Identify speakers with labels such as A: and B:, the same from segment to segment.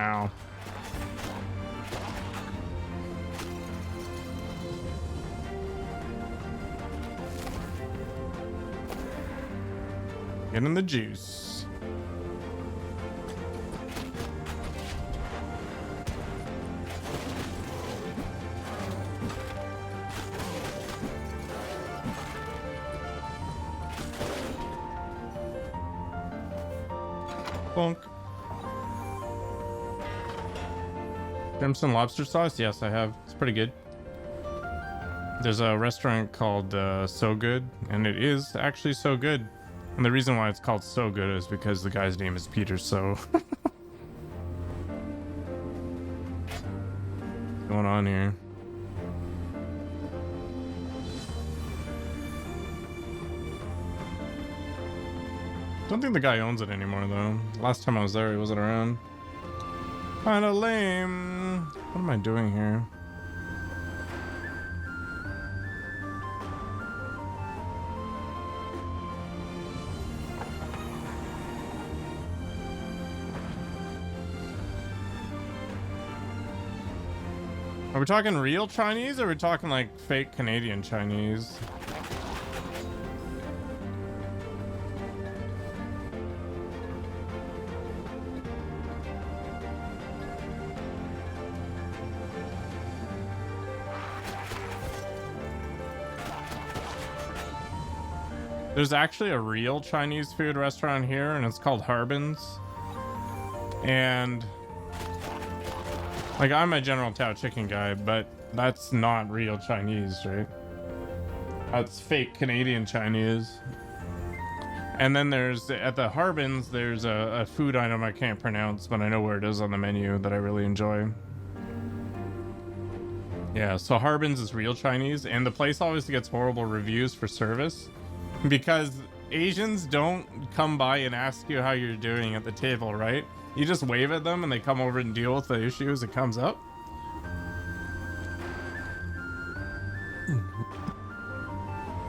A: Ow. Get in the juice. Bonk. Crimson lobster sauce? Yes, I have. It's pretty good. There's a restaurant called So Good, and it is actually so good. And the reason why it's called So Good is because the guy's name is Peter So. What's going on here? Don't think the guy owns it anymore though. Last time I was there, he wasn't around. Kinda lame. What am I doing here? Are we talking real Chinese or are we talking like fake Canadian Chinese? There's actually a real Chinese food restaurant here, and it's called Harbin's. And like, I'm a General Tao chicken guy, but that's not real Chinese, right? That's fake Canadian Chinese. And then there's, at the Harbin's, there's a food item I can't pronounce, but I know where it is on the menu that I really enjoy. Yeah, so Harbin's is real Chinese, and the place always gets horrible reviews for service because Asians don't come by and ask you how you're doing at the table, right? You just wave at them and they come over and deal with the issue as it comes up.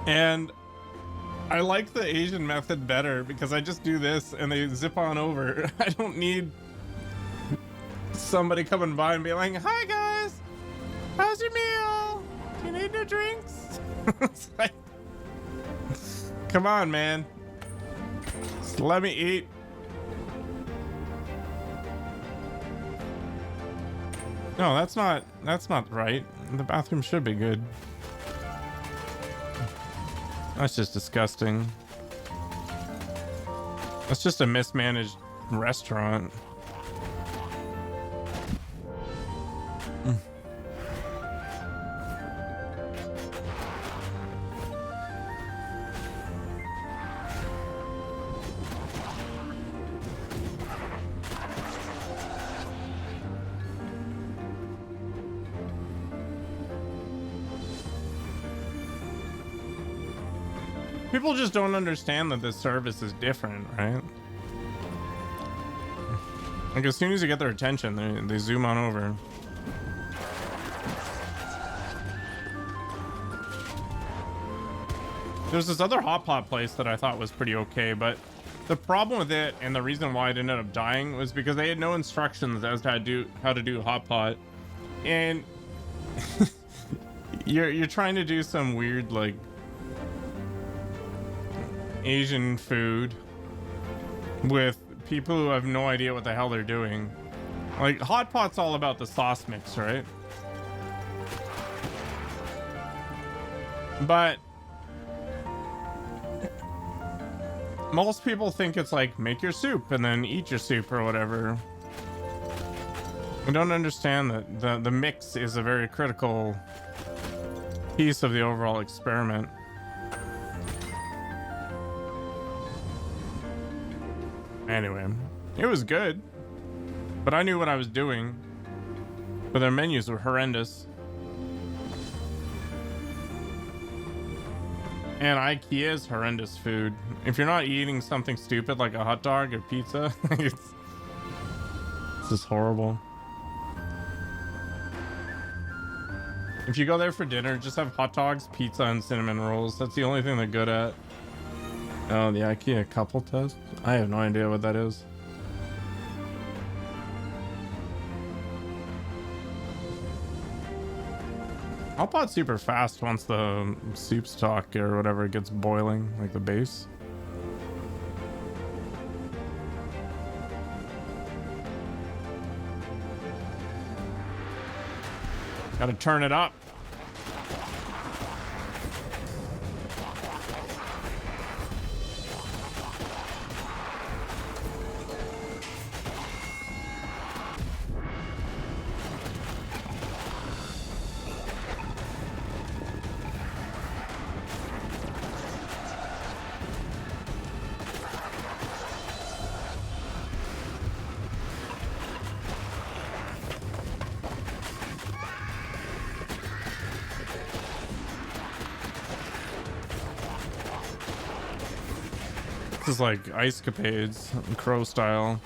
A: And I like the Asian method better because I just do this and they zip on over. I don't need somebody coming by and be like, "Hi guys, how's your meal? Do you need new drinks?" It's like, come on, man. Just let me eat. No, that's not right. The bathroom should be good. That's just disgusting. That's just a mismanaged restaurant. People just don't understand that this service is different, right? Like, as soon as you get their attention, they zoom on over. There's this other hot pot place that I thought was pretty okay, but the problem with it and the reason why it ended up dying was because they had no instructions as to how to do hot pot, and you're trying to do some weird like Asian food with people who have no idea what the hell they're doing. Like, hot pot's all about the sauce mix, right? But most people think it's like, make your soup and then eat your soup or whatever. I don't understand that the mix is a very critical piece of the overall experiment. Anyway, it was good, but I knew what I was doing. But their menus were horrendous. And IKEA's horrendous food. If you're not eating something stupid like a hot dog or pizza, it's just horrible. If you go there for dinner, just have hot dogs, pizza, and cinnamon rolls. That's the only thing they're good at. Oh, the IKEA couple test? I have no idea what that is. I'll pot super fast once the soup stock or whatever gets boiling, like the base. Gotta turn it up. This is like Ice Capades, Crow style.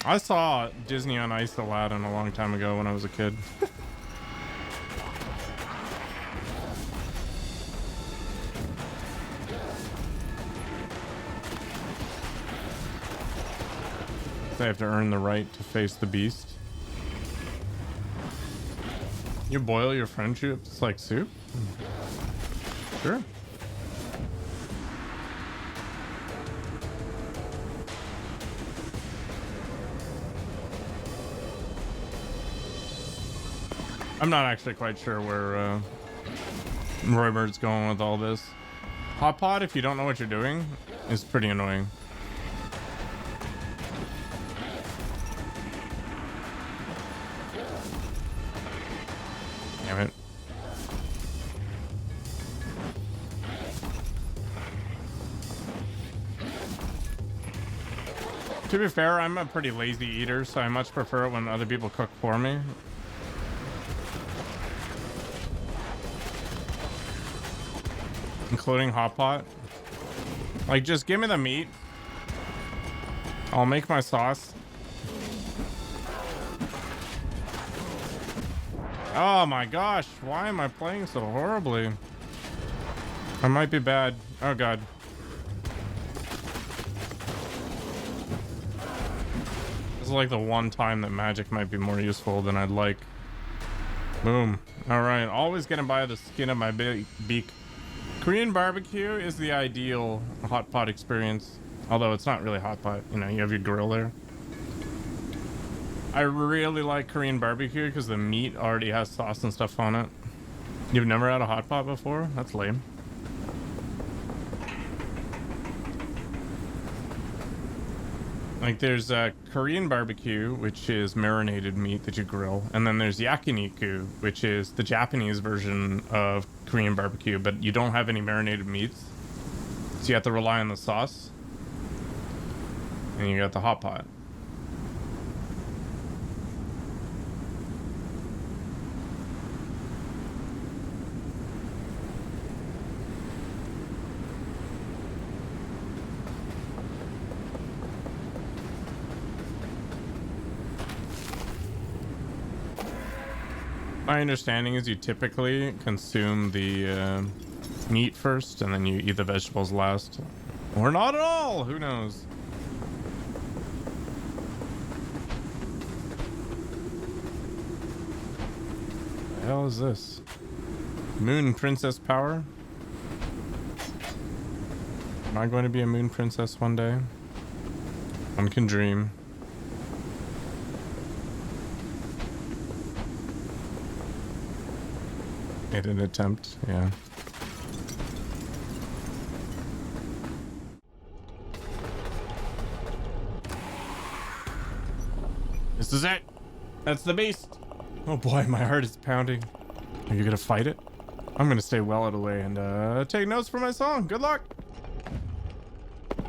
A: I saw Disney on Ice Aladdin a long time ago when I was a kid. They have to earn the right to face the beast. You boil your friendships like soup? Sure. I'm not actually quite sure where Roybird's going with all this. Hot pot, if you don't know what you're doing, is pretty annoying. Damn it. To be fair, I'm a pretty lazy eater, so I much prefer it when other people cook for me. Including hot pot. Like, just give me the meat. I'll make my sauce. Oh my gosh, why am I playing so horribly? I might be bad. Oh god. This is like the one time that magic might be more useful than I'd like. Boom. Alright, always gonna buy the skin of my beak. Korean barbecue is the ideal hot pot experience, although it's not really hot pot. You know, you have your grill there. I really like Korean barbecue because the meat already has sauce and stuff on it. You've never had a hot pot before? That's lame. Like, there's Korean barbecue, which is marinated meat that you grill, and then there's yakiniku, which is the Japanese version of Korean barbecue, but you don't have any marinated meats, so you have to rely on the sauce, and you got the hot pot. My understanding is you typically consume the meat first and then you eat the vegetables last. Or not at all! Who knows? What the hell is this? Moon Princess power? Am I going to be a Moon Princess one day? One can dream. Made an attempt, yeah. This is it. That's the beast. Oh boy, my heart is pounding. Are you gonna fight it? I'm gonna stay well out of the way and take notes for my song. Good luck.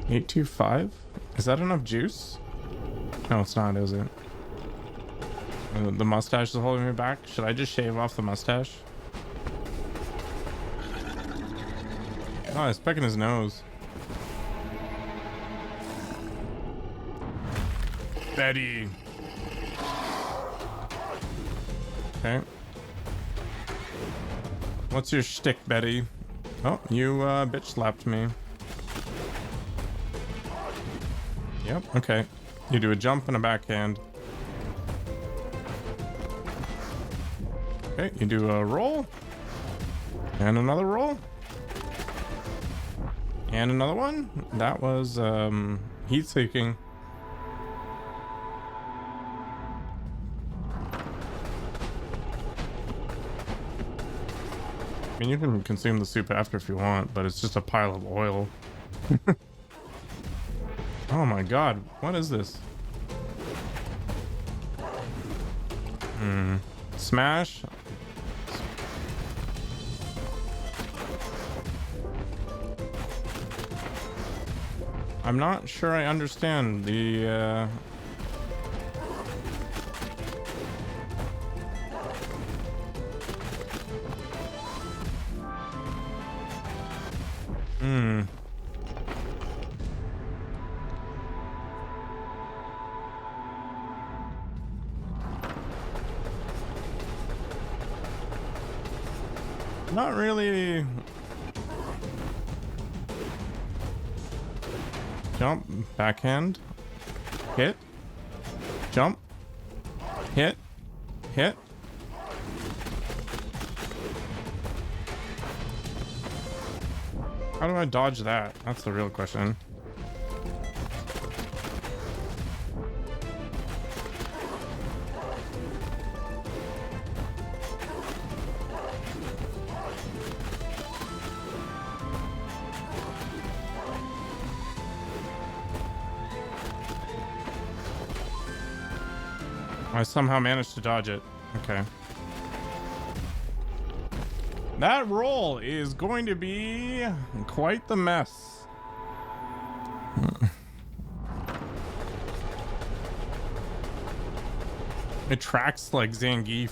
A: 825? Is that enough juice? No, it's not, is it? The mustache is holding me back. Should I just shave off the mustache? Oh, he's pecking his nose. Betty. Okay. What's your shtick, Betty? Oh, you bitch slapped me. Yep, okay. You do a jump and a backhand. Okay, you do a roll. And another roll. And another one. That was heat seeking. I mean, you can consume the soup after if you want, but it's just a pile of oil. Oh my god, what is this? Smash. I'm not sure I understand the Not really. Jump, backhand, hit, jump, hit, hit. How do I dodge that? That's the real question. I somehow managed to dodge it. Okay. That roll is going to be quite the mess. It tracks like Zangief.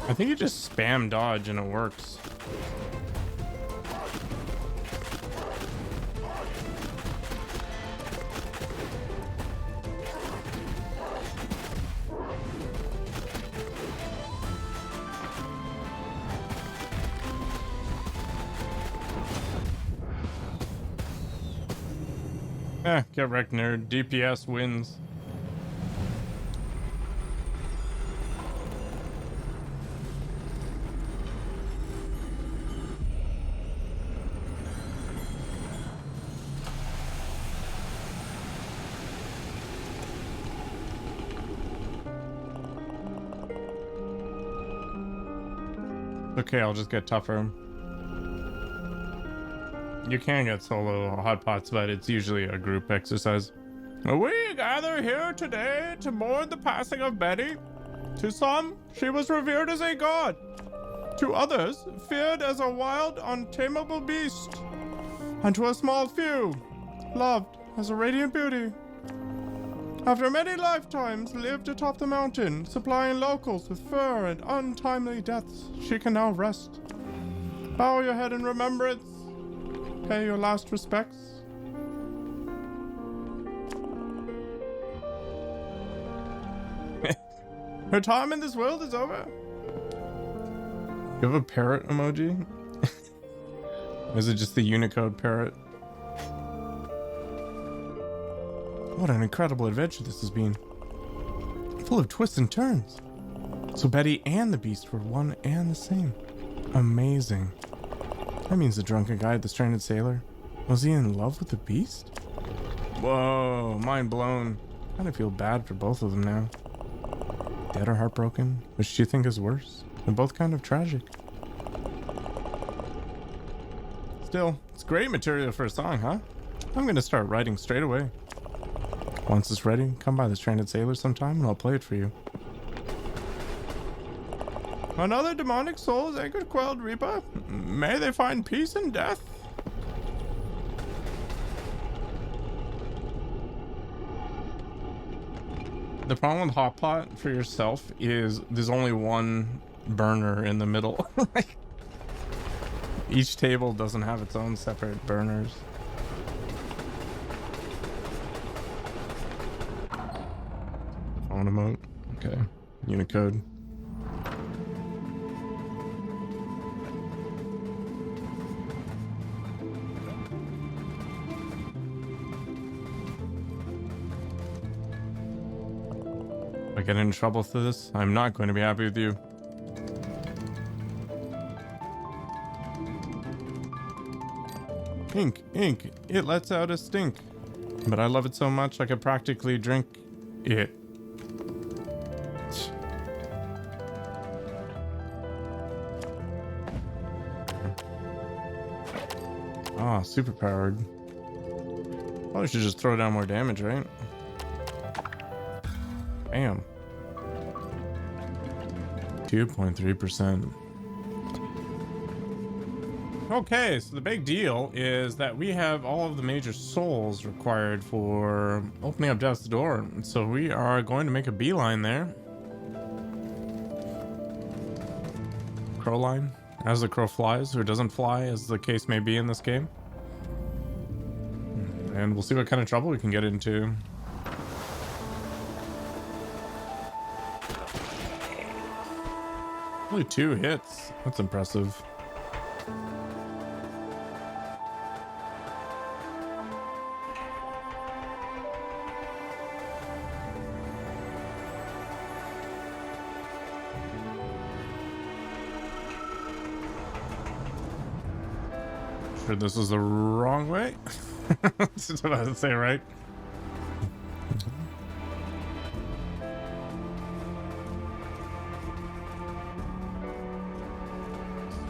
A: I think you just spam dodge and it works. Get wrecked, nerd. DPS wins. Okay, I'll just get tougher. You can get solo hot pots, but it's usually a group exercise. We gather here today to mourn the passing of Betty. To some, she was revered as a god. To others, feared as a wild, untamable beast. And to a small few, loved as a radiant beauty. After many lifetimes lived atop the mountain, supplying locals with fur and untimely deaths, she can now rest. Bow your head in remembrance. Pay your last respects. Her time in this world is over. You have a parrot emoji? Is it just the Unicode parrot? What an incredible adventure this has been. Full of twists and turns. So Betty and the beast were one and the same. Amazing. That means the drunken guy, the stranded sailor. Was he in love with the beast? Whoa, mind blown. Kind of feel bad for both of them now. Dead or heartbroken? Which do you think is worse? They're both kind of tragic. Still, it's great material for a song, huh? I'm gonna start writing straight away. Once it's ready, come by the Stranded Sailor sometime and I'll play it for you. Another demonic soul is anchored quelled, Reaper. May they find peace in death. The problem with hot pot for yourself is there's only one burner in the middle. Like, each table doesn't have its own separate burners. Phone emote. Okay. Unicode. If I get in trouble for this, I'm not going to be happy with you. Ink, ink, it lets out a stink. But I love it so much I could practically drink it. Ah, super powered. Probably should just throw down more damage, right? Bam. 2.3%. Okay, so the big deal is that we have all of the major souls required for opening up Death's Door. So we are going to make a beeline there. Crow line, as the crow flies, or doesn't fly, as the case may be in this game. And we'll see what kind of trouble we can get into. Only 2 hits. That's impressive. Sure, this is the wrong way. That's what I was saying, right?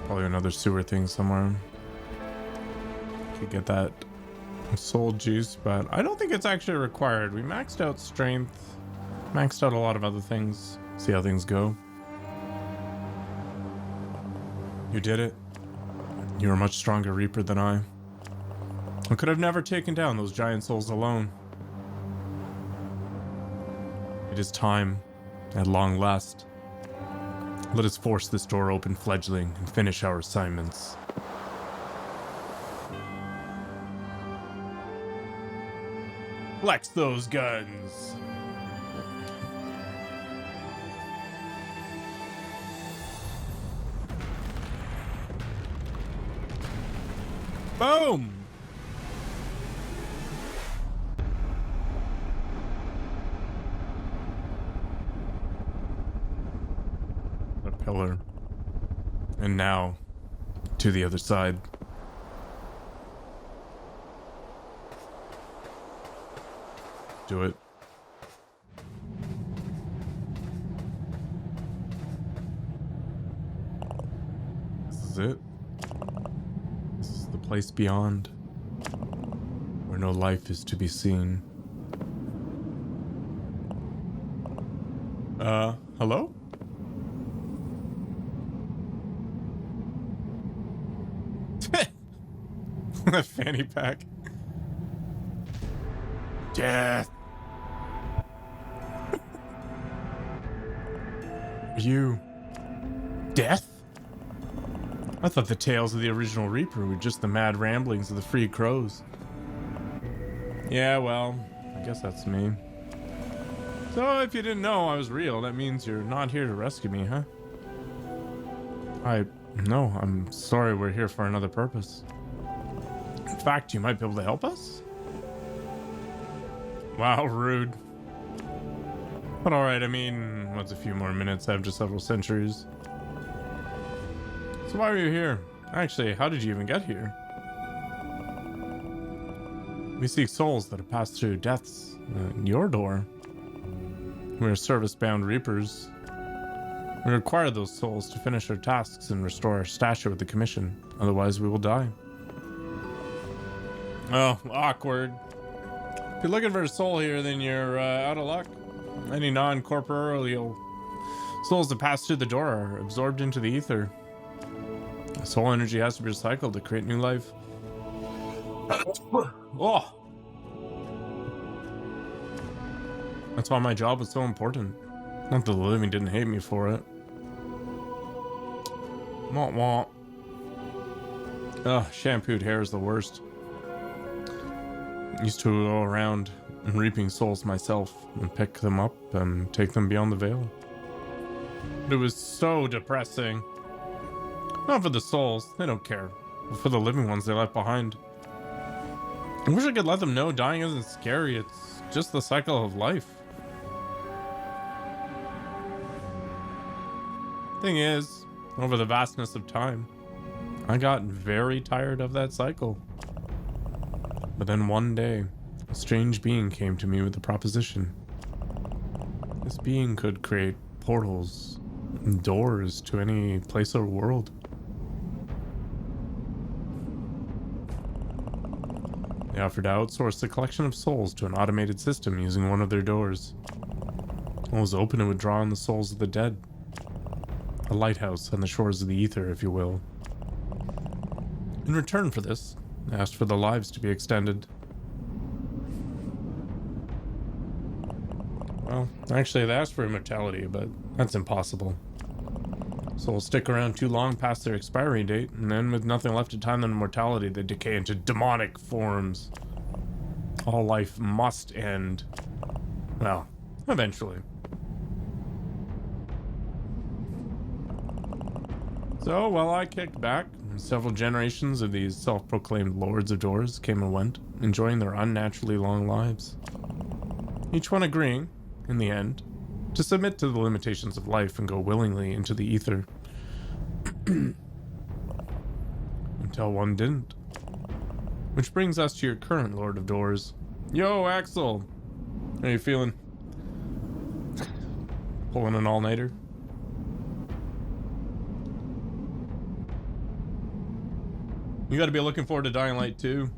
A: Probably another sewer thing somewhere. Could get that soul juice, but I don't think it's actually required. We maxed out strength, maxed out a lot of other things. See how things go. You did it. You are a much stronger Reaper than I. I could have never taken down those giant souls alone. It is time, at long last. Let us force this door open, fledgling, and finish our assignments. Flex those guns! Boom! A pillar. And now, to the other side. Do it. This is it. This is the place beyond, where no life is to be seen. Hello? That fanny pack. Death. You. Death? I thought the tales of the original Reaper were just the mad ramblings of the free crows. Yeah, well, I guess that's me. So if you didn't know I was real, that means you're not here to rescue me, huh? No, I'm sorry, we're here for another purpose. In fact, you might be able to help us? Wow, rude. But alright, I mean, what's a few more minutes after several centuries? So why were you here? Actually, how did you even get here? We seek souls that have passed through death's your door. We are service-bound Reapers. We require those souls to finish our tasks and restore our stature with the commission. Otherwise, we will die. Oh, awkward. If you're looking for a soul here, then you're out of luck. Any non-corporeal souls that pass through the door are absorbed into the ether. Soul energy has to be recycled to create new life. Oh! That's why my job was so important. Not that the living didn't hate me for it. Wah wah. Ugh, shampooed hair is the worst. Used to go around reaping souls myself and pick them up and take them beyond the veil. But it was so depressing. Not for the souls, they don't care. But for the living ones they left behind. I wish I could let them know dying isn't scary, it's just the cycle of life. Thing is, over the vastness of time, I got very tired of that cycle. But then one day, a strange being came to me with the proposition. This being could create portals and doors to any place or world. They offered to outsource the collection of souls to an automated system using one of their doors. When it was open, it would draw on the souls of the dead. A lighthouse on the shores of the ether, if you will. In return for this, I asked for the lives to be extended. Well, actually, they asked for immortality, but that's impossible. Souls stick around too long past their expiry date, and then with nothing left to time than immortality, they decay into demonic forms. All life must end. Well, eventually. So, while I kicked back, several generations of these self-proclaimed lords of doors came and went, enjoying their unnaturally long lives. Each one agreeing, in the end, to submit to the limitations of life and go willingly into the ether. Until one didn't. Which brings us to your current Lord of Doors. Yo, Axel! How you feeling? Pulling an all-nighter? You gotta be looking forward to Dying Light 2.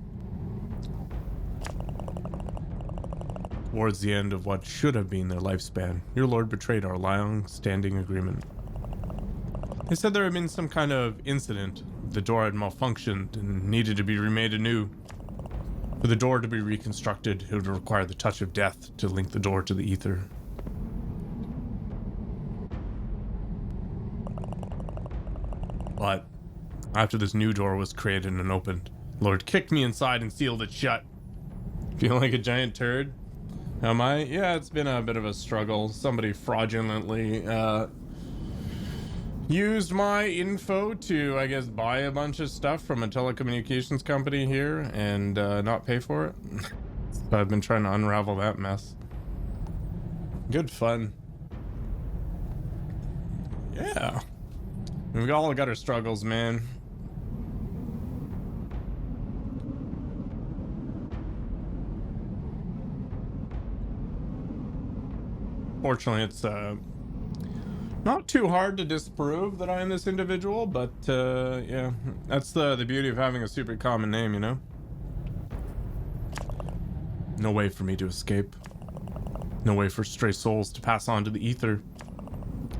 A: Towards the end of what should have been their lifespan, your lord betrayed our long-standing agreement. They said there had been some kind of incident. The door had malfunctioned and needed to be remade anew. For the door to be reconstructed, it would require the touch of death to link the door to the ether. But after this new door was created and opened, Lord kicked me inside and sealed it shut. Feeling like a giant turd? Am I? Yeah, it's been a bit of a struggle. Somebody fraudulently used my info to, I guess, buy a bunch of stuff from a telecommunications company here and not pay for it. So I've been trying to unravel that mess. Good fun. Yeah. We've all got our struggles, man. Fortunately, it's not too hard to disprove that I am this individual, but yeah, that's the beauty of having a super common name, you know? No way for me to escape. No way for stray souls to pass on to the ether.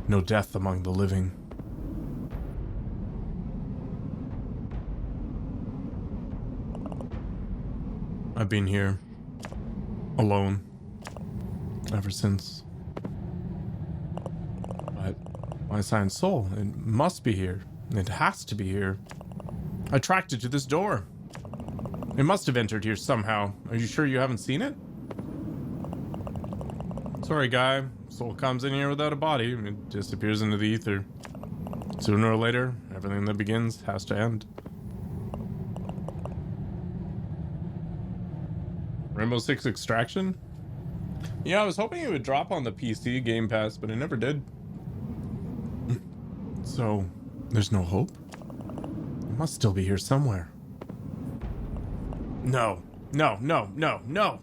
A: No death among the living. I've been here, alone, ever since. But my assigned soul, it must be here. It has to be here. I tracked it to this door. It must have entered here somehow. Are you sure you haven't seen it? Sorry, guy. Soul comes in here without a body, and it disappears into the ether. Sooner or later, everything that begins has to end. Rainbow Six Extraction? Yeah, I was hoping it would drop on the PC Game Pass, but it never did. So, there's no hope? It must still be here somewhere. No. No, no, no, no!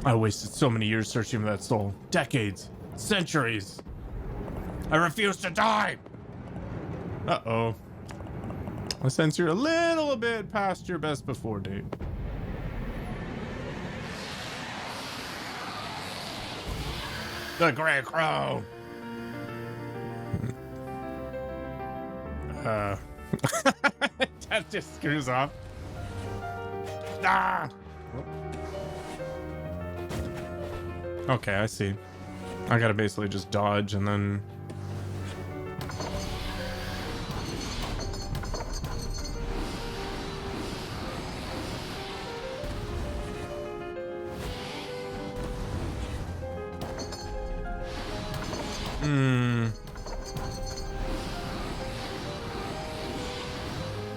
A: I wasted so many years searching for that soul. Decades. Centuries. I refuse to die! Uh-oh. I sense you're a little bit past your best before date. The Grey Crow! That just screws off. Ah! Okay, I see. I gotta basically just dodge and then...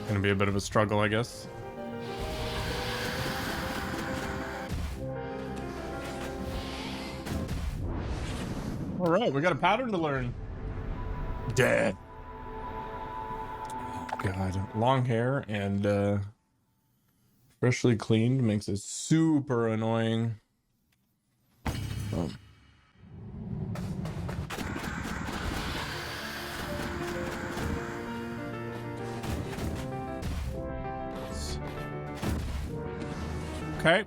A: Gonna be a bit of a struggle, I guess. All right, we got a pattern to learn. Dead. God, long hair and freshly cleaned makes it super annoying. Oh. Okay.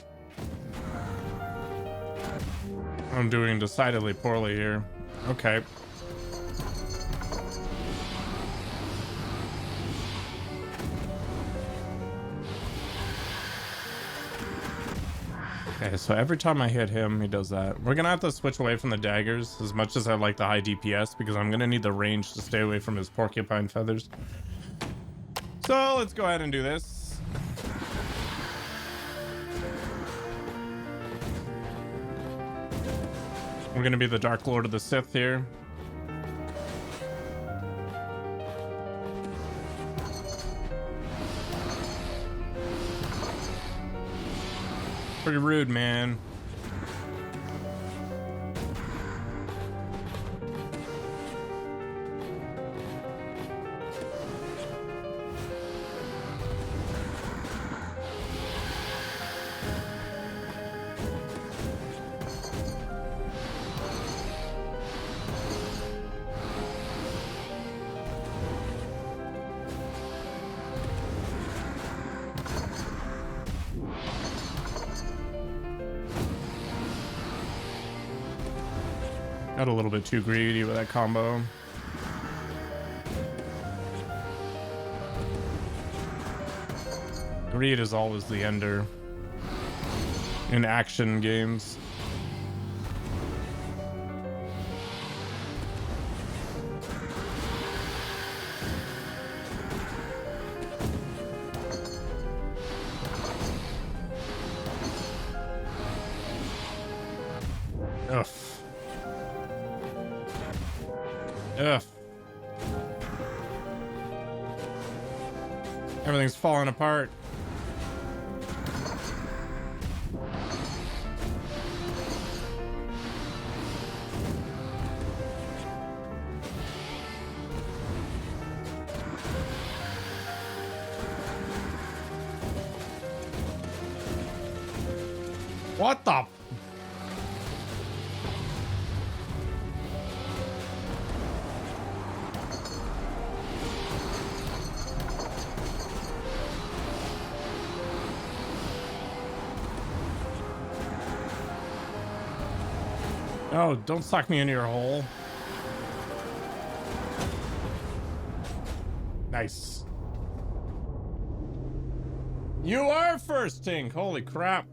A: I'm doing decidedly poorly here. Okay. Okay, so every time I hit him, he does that. We're gonna have to switch away from the daggers as much as I like the high DPS because I'm gonna need the range to stay away from his porcupine feathers. So let's go ahead and do this. We're gonna be the Dark Lord of the Sith here. Pretty rude, man. Got a little bit too greedy with that combo. Greed is always the ender in action games. Ugh. Ugh. Everything's falling apart. What the? Oh, don't suck me into your hole. Nice. You are first, Tink. Holy crap.